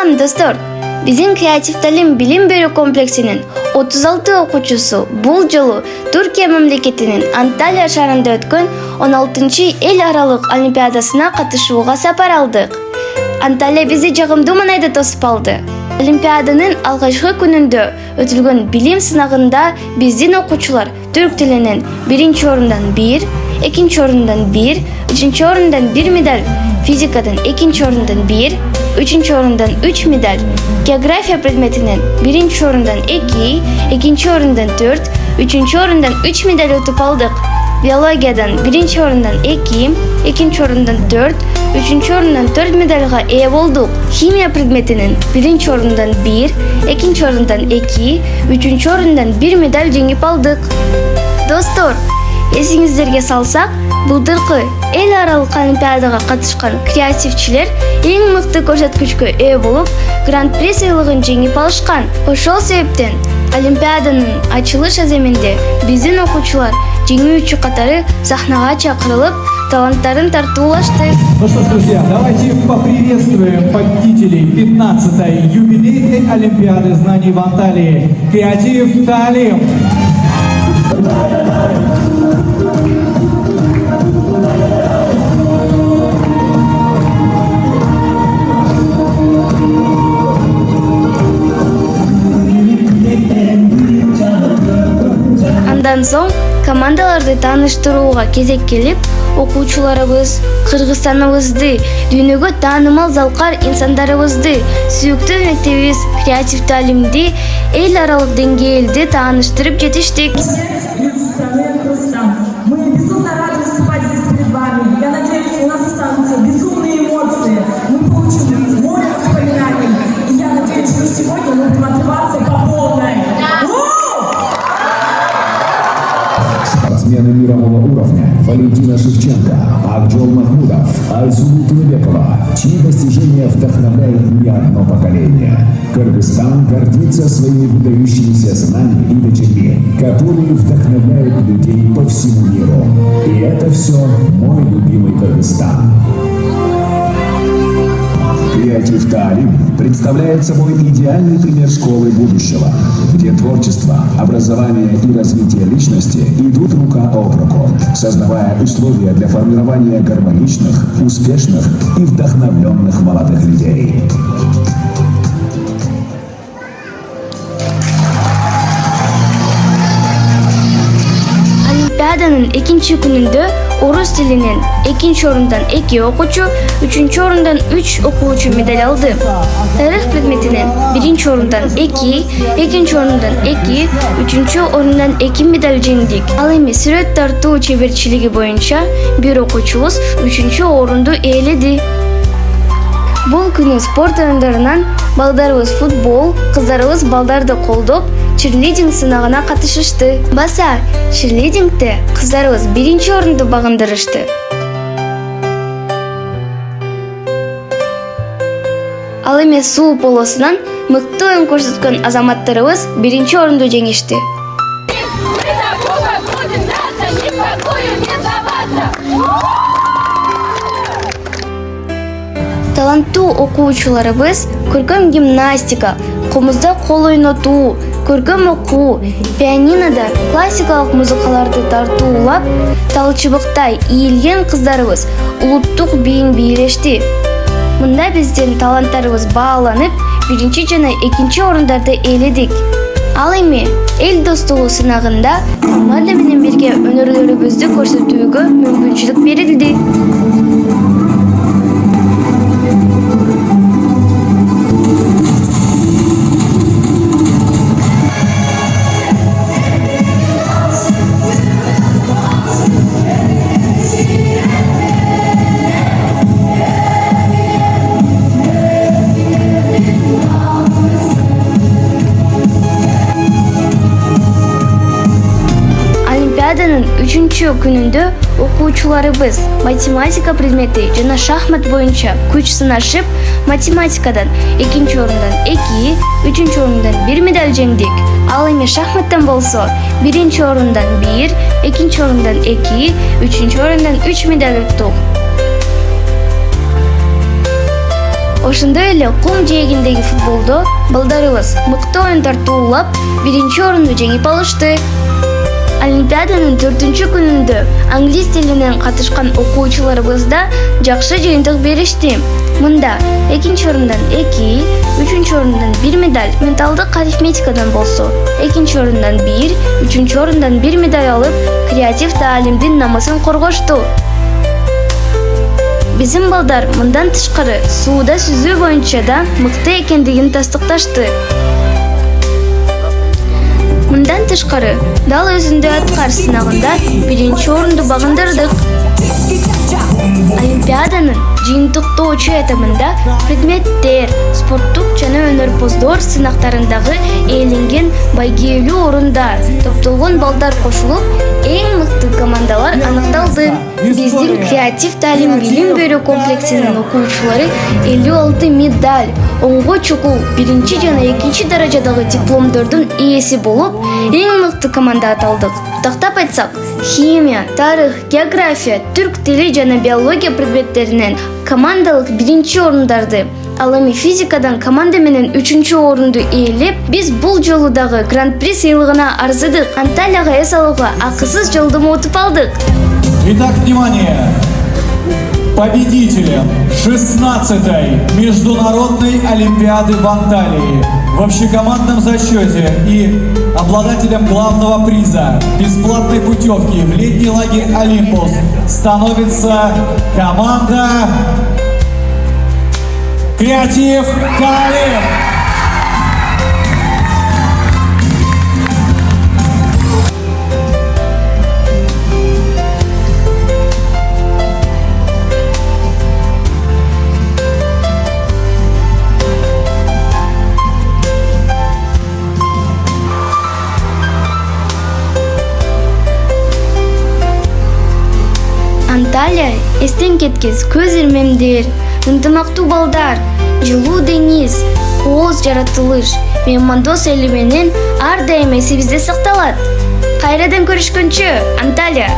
Салам достор. Биздин Креатив Талим билим берүү комплексинин 36 окуучусу бул жолу Түркия мамлекетинин Анталия шаарында өткөн 16-чы эл аралык олимпиадасына катышууга сапар алдык. Анталия бизди жагымдуу маанайда тосуп алды. Олимпиаданын алгачкы күнүндө өтүлгөн билим сынагында биздин окуучулар түрк тилинен 1-чи орундан 1, 2-чи орундан 1, 3-чү орундан 1 медаль, физикадан 2-чи орундан 1, 3-чү орундан 3 медаль, география предметинен 1-чи орундан 2, 2-чи орундан 4, 3-чү орундан 3 медаль утуп алдык. Биологиядан 1-чи орундан 2, 2-чи орундан 4, 3-чү орундан 4 медальга ээ болдук. Химия предметинен 1-чи орундан 1, 2-чи орундан 2, 3-чү орундан 1 медаль жеңип алдык. Достор, эсиңиздерге салсак, былтыркы эл аралык олимпиадага катышкан креативчилер эң мыкты көрсөткүчкө ээ болуп, гран-при сыйлыгын жеңип алышкан. Ошол себептен олимпиаданын ачылыш аземинде биздин окуучулар жеңүүчү катары сахнага чакырылып, таланттарын тартуулашты. Ну что ж, друзья, давайте поприветствуем победителей 15-й юбилейной Олимпиады знаний в Анталии. Креатив Талим! Андан соң командаларды тааныштырууга кезек келип, окуучуларыбыз Кыргызстаныбызды, дүйнөгө таанымал залкар инсандарыбызды, сүйүктүү мектебибиз Креатив Талимди эл аралык деңгээлде тааныштырып жетиштик. Мы безумно рады выступать здесь перед вами. Я надеюсь, у нас останутся безумные эмоции. Мы получим море воспоминаний. И я надеюсь, что сегодня мы будем отрываться по полной. Спортсмены мирового уровня Валентина Шевченко, Акджол Махмудов, Айсулу Тулебекова, чьи достижения вдохновляют не одно поколение. Кыргызстан гордится своими выдающимися знаниями и дочерьми, которые вдохновляют людей по всему миру. И это все мой любимый Кыргызстан. Креатив Талим представляет собой идеальный пример школы будущего, где творчество, образование и развитие личности идут рука об руку, создавая условия для формирования гармоничных, успешных и вдохновленных молодых людей. Олимпиаданын 2-чи күнүндө орус тилинен 2-чи орундан 2 окуучу, 3-чү орундан 3 окуучу медаль алды. Тарых предметинен 1-чи орундан 2, 2-чи орундан 2, 3-чү орундан 2 медаль жеңдик. Ал эми сүрөт тартуу чеберчилиги боюнча бир окуучубуз 3-чү орунду ээледи. Бул күнү спорт оюндарынан балдарыбыз футбол, кыздарыбыз балдарды колдоп, чирлидинг сынагына катышышты. Баса, чирлидингде кыздарыбыз 1-чи орунду багындырышты. Ал эми суу полосунан мыкты оюн көрсөткөн азаматтарыбыз 1-чи орунду жеңишти. Таланттуу окуучуларыбыз көркөм гимнастика, комузда кол ойнотуу, көркөм окуу, пианинода классикалык музыкаларды тартуулап, талчыбыктай ийилген кыздарыбыз улуттук бийин бийлешти. Мында биздин таланттарыбыз бааланып, 1-чи жана 2-чи орундарды ээледик. Ал эми эл достугу сынагында команда менен бирге өнөрлөрүбүздү көрсөтүүгө мүмкүнчүлүк берилди. Олимпиаданын 3-чү күнүндө окуучуларыбыз математика предмети жана шахмат боюнча күч сынашып, математикадан 2-чи орундан 2, 3-чү орундан 1 медаль жеңдик. Ал эми шахматтан болсо 1-чи орундан 1, 2-чи орундан 2, 3-чү орундан 3 медаль уттук. Ошондой эле кум жээгиндеги футболдо балдарыбыз мыкты оюн тартуулап, биринчи орунду жеңип алышты. Олимпиаданын 4-чү күнүндө англис тилинен катышкан окуучуларыбыз да жакшы жыйынтык беришти. Мында 2-нчи орундан 2, 3-чү орундан 1 медаль менталдык арифметикадан болсо, 2-нчи орундан 1, 3-чү орундан 1 медаль алып, креатив таалимдин намысын коргошту. Биздин балдар мындан тышкары сууда сүзүү боюнча да мыкты экендигин тастыкташты. Мындан тышкары дал өзүндө аткар сынагында 1-нчи орунду багындырдык. Олимпиаданын жыйынтыктоочу этабында предметтер, спорттук жана өнөрпоздор сынактарындагы ээленген байгелүү орундар, топтолгон балдар кошулуп, эң мыкты командалар аныкталды. Биздин креатив таалим билим берүү комплексинин окуучулары 56 медаль, онго чукул 1-чи жана 2-чи даражадагы дипломдордун ээси болуп, эң мыкты команда аталдык. Тактап айтсак, химия, тарых, география, түрк тили жана биология предметтеринен командалык 1-чи орундарды, ал эми физикадан команда менен 3-чү орунду ээлеп, биз бул жолу дагы гран-при сыйлыгына арзыдык. Анталияга эс алууга акысыз жолдомо утуп алдык. Итак, внимание! Победителем 16-й международной Олимпиады в Анталии в общекомандном зачете и обладателем главного приза бесплатной путевки в летний лагерь «Олимпус» становится команда «Креатив Таалим». Анталия эстен кеткес көз ирмемдер, ынтымактуу балдар, жылуу деңиз, кооз жаратылыш, меймандос эли менен ар дайым эсибизде сакталат. Кайрадан көрүшкөнчө, Анталия!